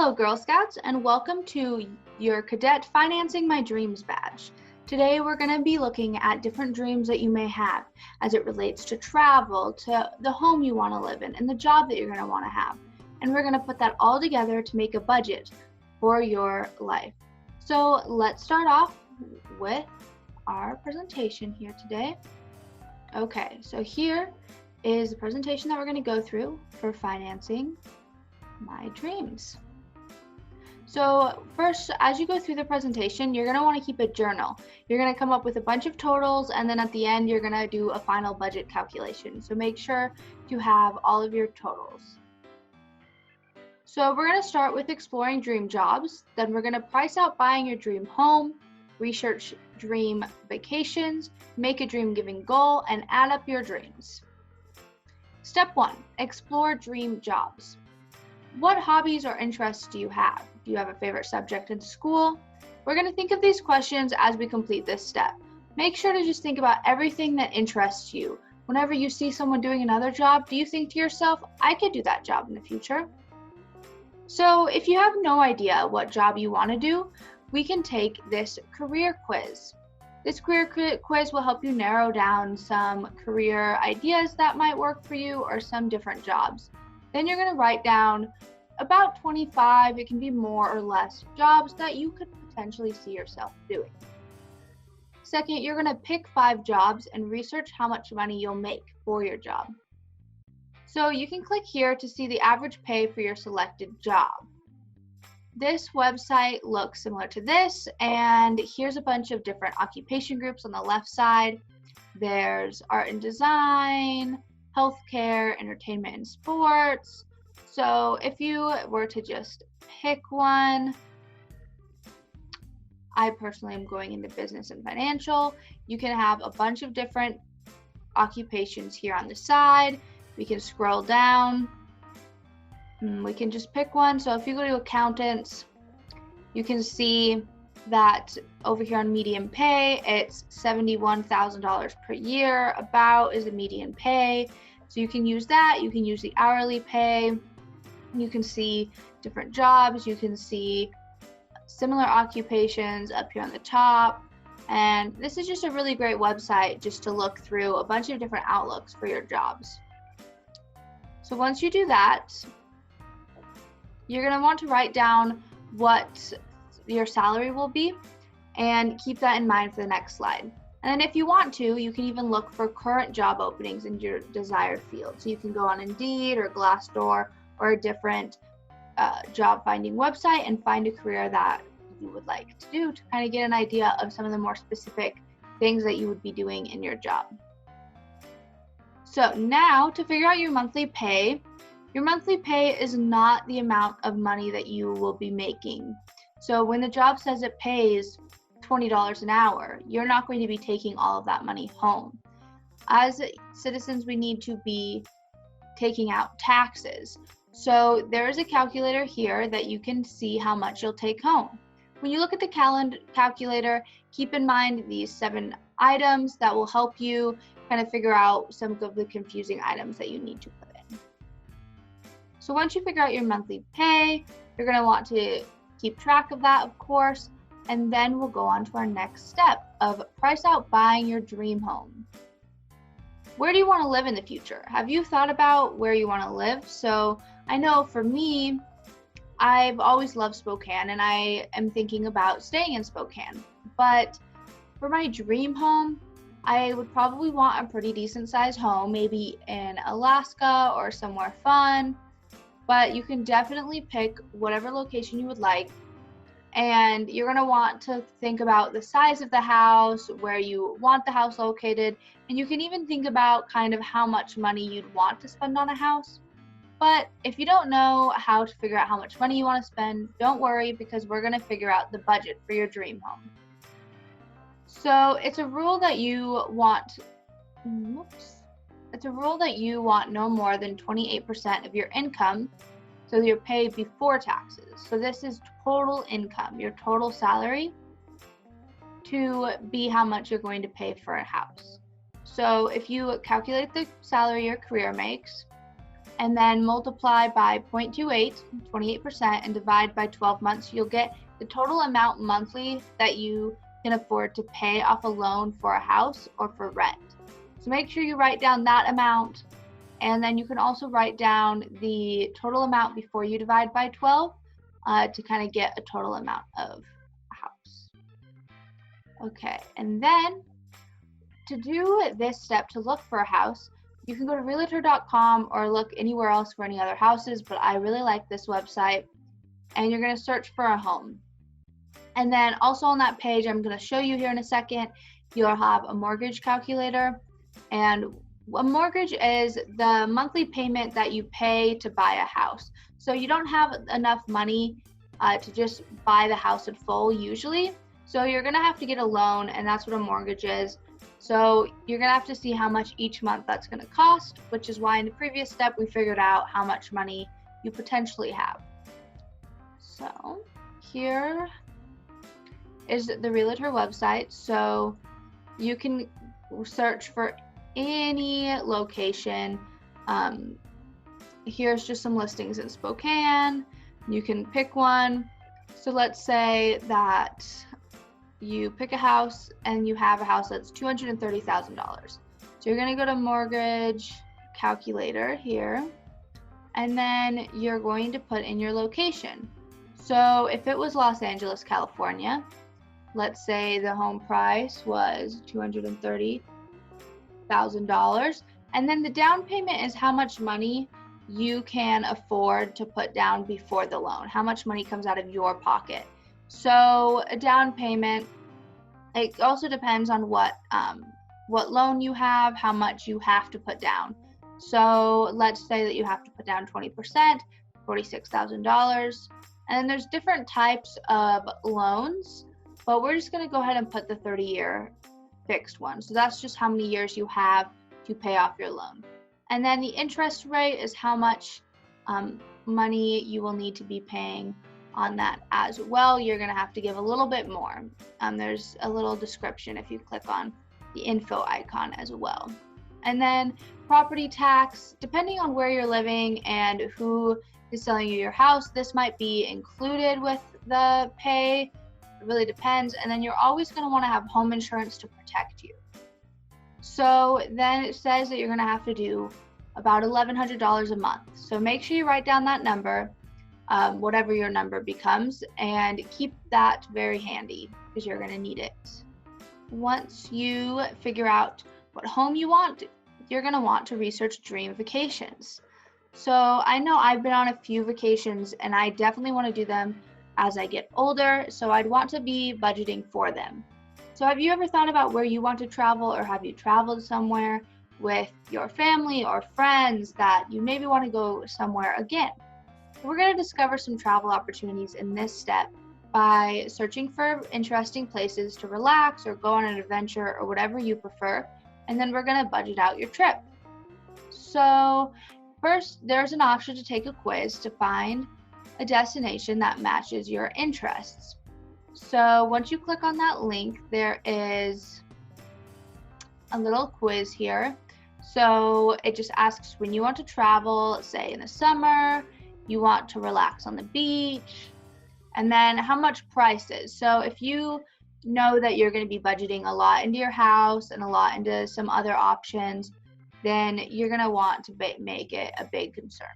Hello, Girl Scouts, and welcome to your Cadette Financing My Dreams badge. Today, we're going to be looking at different dreams that you may have as it relates to travel, to the home you want to live in, and the job that you're going to want to have. And we're going to put that all together to make a budget for your life. So let's start off with our presentation here today. Okay, so here is the presentation that we're going to go through for financing my dreams. So first, as you go through the presentation, you're going to want to keep a journal. You're going to come up with a bunch of totals, and then at the end, you're going to do a final budget calculation. So make sure to have all of your totals. So we're going to start with exploring dream jobs. Then we're going to price out buying your dream home, research dream vacations, make a dream giving goal, and add up your dreams. Step 1, explore dream jobs. What hobbies or interests do you have? Do you have a favorite subject in school? We're going to think of these questions as we complete this step. Make sure to just think about everything that interests you. Whenever you see someone doing another job, do you think to yourself, I could do that job in the future? So if you have no idea what job you want to do, we can take this career quiz. This career quiz will help you narrow down some career ideas that might work for you or some different jobs. Then you're going to write down about 25, it can be more or less, jobs that you could potentially see yourself doing. Second, you're going to pick 5 jobs and research how much money you'll make for your job. So you can click here to see the average pay for your selected job. This website looks similar to this, and here's a bunch of different occupation groups on the left side. There's art and design, healthcare, entertainment and sports. So if you were to just pick one, I personally am going into business and financial. You can have a bunch of different occupations here on the side. We can scroll down. We can just pick one. So if you go to accountants, you can see that over here on median pay, it's $71,000 per year, about is a median pay. So you can use that, you can use the hourly pay, you can see different jobs, you can see similar occupations up here on the top. And this is just a really great website just to look through a bunch of different outlooks for your jobs. So once you do that, you're going to want to write down what your salary will be and keep that in mind for the next slide. And then if you want to, you can even look for current job openings in your desired field. So you can go on Indeed or Glassdoor or a different job finding website and find a career that you would like to do to kind of get an idea of some of the more specific things that you would be doing in your job. So now to figure out your monthly pay is not the amount of money that you will be making. So when the job says it pays $20 an hour, you're not going to be taking all of that money home. As citizens, we need to be taking out taxes. So there is a calculator here that you can see how much you'll take home. When you look at the calculator, keep in mind these 7 items that will help you kind of figure out some of the confusing items that you need to put in. So once you figure out your monthly pay, you're going to want to keep track of that, of course, and then we'll go on to our next step of price out buying your dream home. Where do you want to live in the future? Have you thought about where you want to live? So I know for me, I've always loved Spokane and I am thinking about staying in Spokane. But for my dream home, I would probably want a pretty decent sized home, maybe in Alaska or somewhere fun. But you can definitely pick whatever location you would like. And you're going to want to think about the size of the house, where you want the house located, and you can even think about kind of how much money you'd want to spend on a house. But if you don't know how to figure out how much money you want to spend, don't worry, because we're going to figure out the budget for your dream home. So it's a rule that you want, no more than 28% of your income, so your pay before taxes. So this is total income, your total salary, to be how much you're going to pay for a house. So if you calculate the salary your career makes, and then multiply by 0.28, 28%, and divide by 12 months, you'll get the total amount monthly that you can afford to pay off a loan for a house or for rent. So make sure you write down that amount, and then you can also write down the total amount before you divide by 12 to kind of get a total amount of a house. Okay, and then to do this step to look for a house, you can go to realtor.com or look anywhere else for any other houses, but I really like this website. And you're going to search for a home. And then also on that page, I'm going to show you here in a second, you'll have a mortgage calculator. And a mortgage is the monthly payment that you pay to buy a house. So you don't have enough money to just buy the house in full usually. So you're going to have to get a loan, and that's what a mortgage is. So you're going to have to see how much each month that's going to cost, which is why in the previous step we figured out how much money you potentially have. So here is the realtor website. So you can search for any location. Here's just some listings in Spokane. You can pick one. So let's say that you pick a house and you have a house that's $230,000. So you're going to go to mortgage calculator here, and then you're going to put in your location. So if it was Los Angeles, California, let's say the home price was $230,000, and then the down payment is how much money you can afford to put down before the loan, how much money comes out of your pocket. So a down payment, it also depends on what loan you have, how much you have to put down. So let's say that you have to put down 20%, $46,000. And then there's different types of loans, but we're just going to go ahead and put the 30-year fixed one. So that's just how many years you have to pay off your loan. And then the interest rate is how much money you will need to be paying on that as well. You're going to have to give a little bit more. There's a little description if you click on the info icon as well. And then property tax, depending on where you're living and who is selling you your house, this might be included with the pay. It really depends. And then you're always going to want to have home insurance to protect you. So then it says that you're going to have to do about $1,100 a month. So make sure you write down that number, whatever your number becomes, and keep that very handy because you're going to need it. Once you figure out what home you want, you're going to want to research dream vacations. So I know I've been on a few vacations and I definitely want to do them as I get older, so I'd want to be budgeting for them. So have you ever thought about where you want to travel, or have you traveled somewhere with your family or friends that you maybe want to go somewhere again? So we're going to discover some travel opportunities in this step by searching for interesting places to relax or go on an adventure or whatever you prefer, and then we're going to budget out your trip. So first, there's an option to take a quiz to find a destination that matches your interests. So once you click on that link, there is a little quiz here. So it just asks when you want to travel, say in the summer, you want to relax on the beach, and then how much price is. So if you know that you're going to be budgeting a lot into your house and a lot into some other options, then you're going to want to make it a big concern.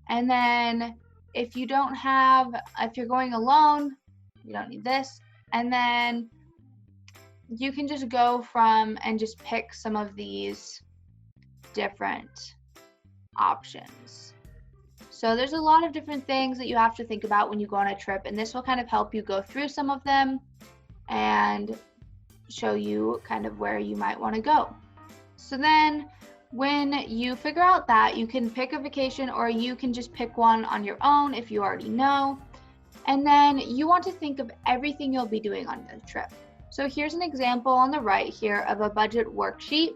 And then if you're going alone, you don't need this. And then you can just go from and just pick some of these different options. So there's a lot of different things that you have to think about when you go on a trip, and this will kind of help you go through some of them and show you kind of where you might want to go. So then when you figure out that, you can pick a vacation, or you can just pick one on your own if you already know. And then you want to think of everything you'll be doing on the trip. So here's an example on the right here of a budget worksheet.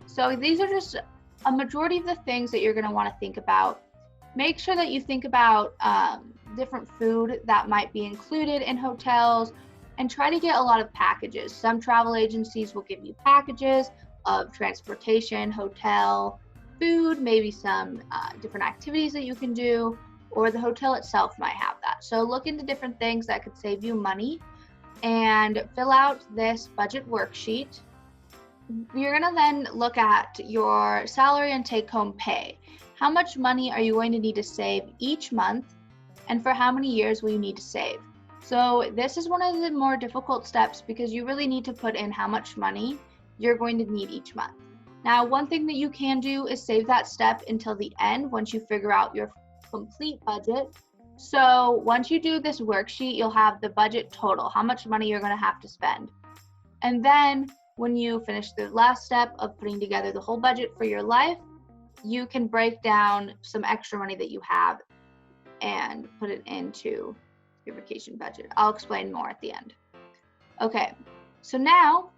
So these are just a majority of the things that you're going to want to think about. Make sure that you think about different food that might be included in hotels, and try to get a lot of packages. Some travel agencies will give you packages of transportation, hotel, food, maybe some different activities that you can do, or the hotel itself might have that. So look into different things that could save you money and fill out this budget worksheet. You're going to then look at your salary and take-home pay. How much money are you going to need to save each month, and for how many years will you need to save? So this is one of the more difficult steps because you really need to put in how much money you're going to need each month. Now, one thing that you can do is save that step until the end once you figure out your complete budget. So once you do this worksheet, you'll have the budget total, how much money you're going to have to spend. And then when you finish the last step of putting together the whole budget for your life, you can break down some extra money that you have and put it into your vacation budget. I'll explain more at the end. Okay, so now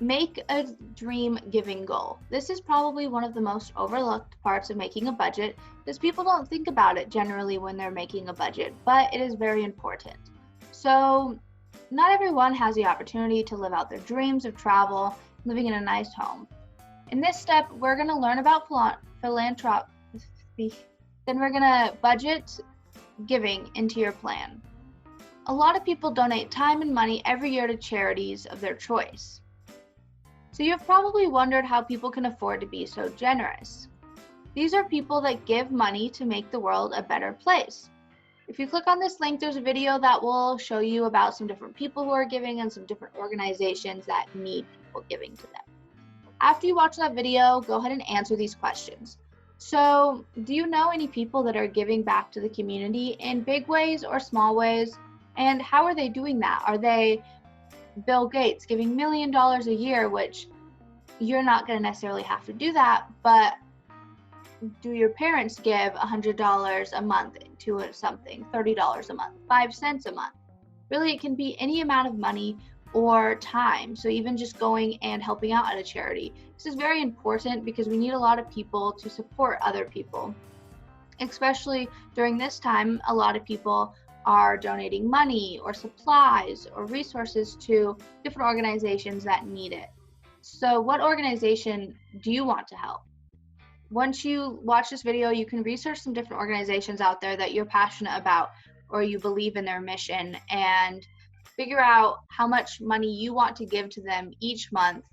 make a dream giving goal. This is probably one of the most overlooked parts of making a budget because people don't think about it generally when they're making a budget, but it is very important. So not everyone has the opportunity to live out their dreams of travel, living in a nice home. In this step, we're going to learn about philanthropy. Then we're going to budget giving into your plan. A lot of people donate time and money every year to charities of their choice. So you've probably wondered how people can afford to be so generous. These are people that give money to make the world a better place. If you click on this link, there's a video that will show you about some different people who are giving and some different organizations that need people giving to them. After you watch that video, go ahead and answer these questions. So, do you know any people that are giving back to the community in big ways or small ways? And how are they doing that? Are they Bill Gates giving $1 million a year, which you're not going to necessarily have to do that, but do your parents give $100 a month to something, $30 a month, 5 cents a month? Really, it can be any amount of money or time. So even just going and helping out at a charity. This is very important because we need a lot of people to support other people. Especially during this time, a lot of people are donating money or supplies or resources to different organizations that need it. So what organization do you want to help? Once you watch this video, you can research some different organizations out there that you're passionate about or you believe in their mission and figure out how much money you want to give to them each month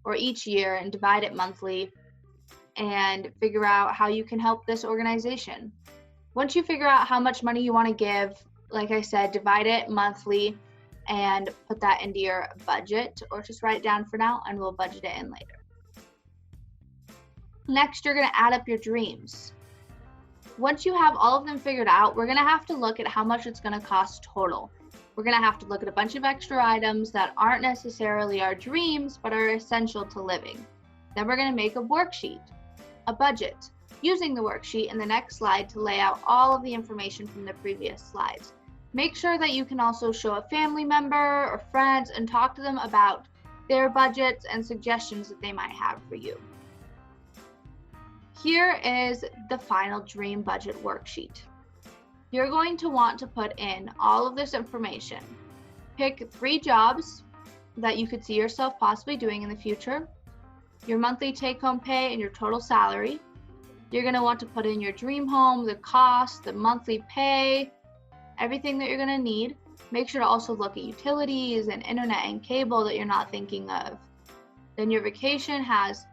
or each year and divide it monthly and figure out how you can help this organization. Once you figure out how much money you want to give, like I said, divide it monthly and put that into your budget, or just write it down for now and we'll budget it in later. Next, you're going to add up your dreams. Once you have all of them figured out, we're going to have to look at how much it's going to cost total. We're going to have to look at a bunch of extra items that aren't necessarily our dreams, but are essential to living. Then we're going to make a worksheet, a budget, using the worksheet in the next slide to lay out all of the information from the previous slides. Make sure that you can also show a family member or friends and talk to them about their budgets and suggestions that they might have for you. Here is the final dream budget worksheet. You're going to want to put in all of this information. Pick 3 jobs that you could see yourself possibly doing in the future, your monthly take-home pay and your total salary. You're going to want to put in your dream home, the cost, the monthly pay, everything that you're going to need. Make sure to also look at utilities and internet and cable that you're not thinking of. Then your vacation has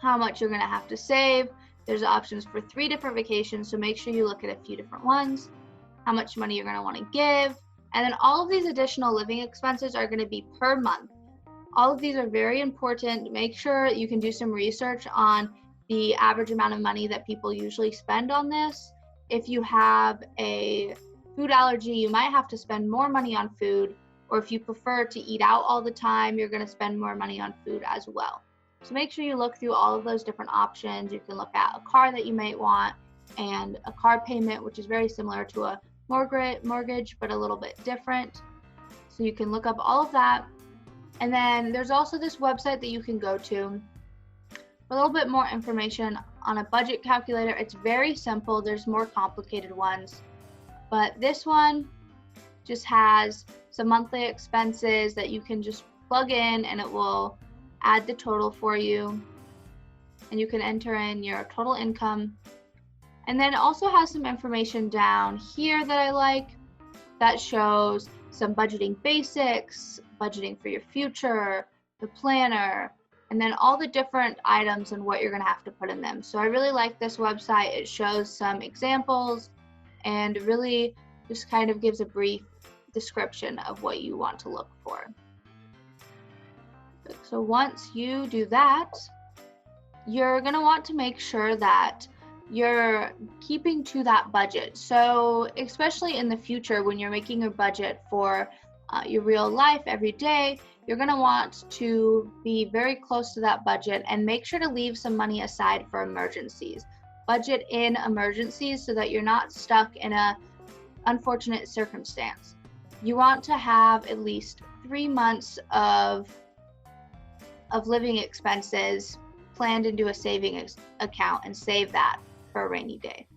how much you're going to have to save. There's options for 3 different vacations, so make sure you look at a few different ones, how much money you're going to want to give, and then all of these additional living expenses are going to be per month. All of these are very important. Make sure you can do some research on the average amount of money that people usually spend on this. If you have a food allergy, you might have to spend more money on food, or if you prefer to eat out all the time, you're going to spend more money on food as well. So make sure you look through all of those different options. You can look at a car that you might want and a car payment, which is very similar to a mortgage, but a little bit different. So you can look up all of that. And then there's also this website that you can go to for a little bit more information on a budget calculator. It's very simple. There's more complicated ones, but this one just has some monthly expenses that you can just plug in and it will add the total for you. and you can enter in your total income. And then it also has some information down here that I like that shows some budgeting basics, budgeting for your future, the planner, and then all the different items and what you're going to have to put in them. So I really like this website. It shows some examples and really just kind of gives a brief description of what you want to look for. So once you do that, you're going to want to make sure that you're keeping to that budget. So especially in the future, when you're making a budget for your real life every day, you're going to want to be very close to that budget and make sure to leave some money aside for emergencies. Budget in emergencies so that you're not stuck in a unfortunate circumstance. You want to have at least 3 months of living expenses planned into a savings account and save that for a rainy day.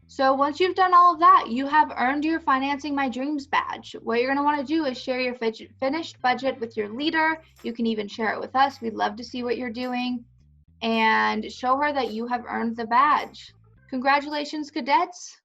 So once you've done all of that, you have earned your Financing My Dreams badge. What you're going to want to do is share your finished budget with your leader. You can even share it with us. We'd love to see what you're doing and show her that you have earned the badge. Congratulations, cadets.